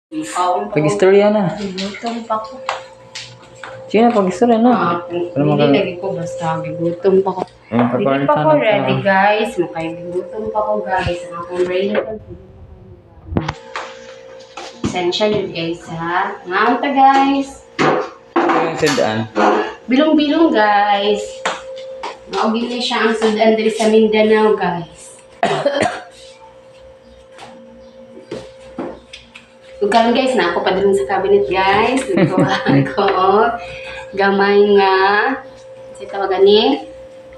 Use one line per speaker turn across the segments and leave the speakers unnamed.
Pag-istorya na.
Gutom pa ko.
Sige na, pag-istorya na.
Hindi lagi ko basta gutom pa ko. Hindi pa ko ready guys. Gutom pa ko guys. Ang akong ready pa. Essential yun guys ha. Ngaunta guys.
Ito yung sedaan.
Bilong-bilong guys. Maugin na siya ang sudan dali sa Mindanao guys. Ugkaroon guys na ako padulong sa cabinet guys. Nagkuhaan ko. Gamay nga. Kasi tawagan ni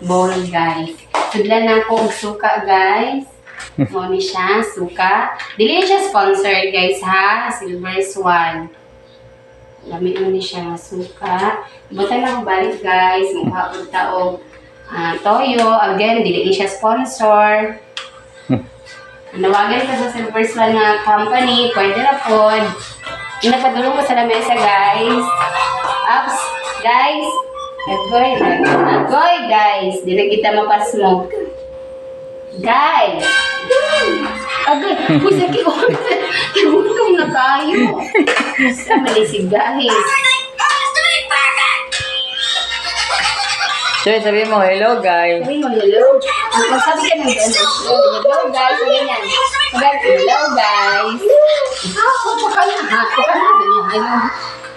bowl guys. Sudlan na ako og suka guys. Mo ni siya, suka. Dili siya sponsored guys ha. Silver Swan. Lamig mo ni siya nga suka. Buta na ako balik guys. Mukha ko taog toyo. Again, dili siya sponsor. Nawagan ka sa Silver Swan nga company, pwede na po. Nagpadulong ko sa lamesa, guys. Ups, guys. Agoy, guys. Di na kita mapasmoke. Guys. Agoy. Uy, sakit ko. Nagutom na kayo. Sa malisig, guys.
So, sabihin mo, hello guys.
Sabi mo, hello. Magsabi ka ng gano'n. Hello, guys. Sabi niyan. Hello, guys. Ako pa ka na. Ako pa na. Hello.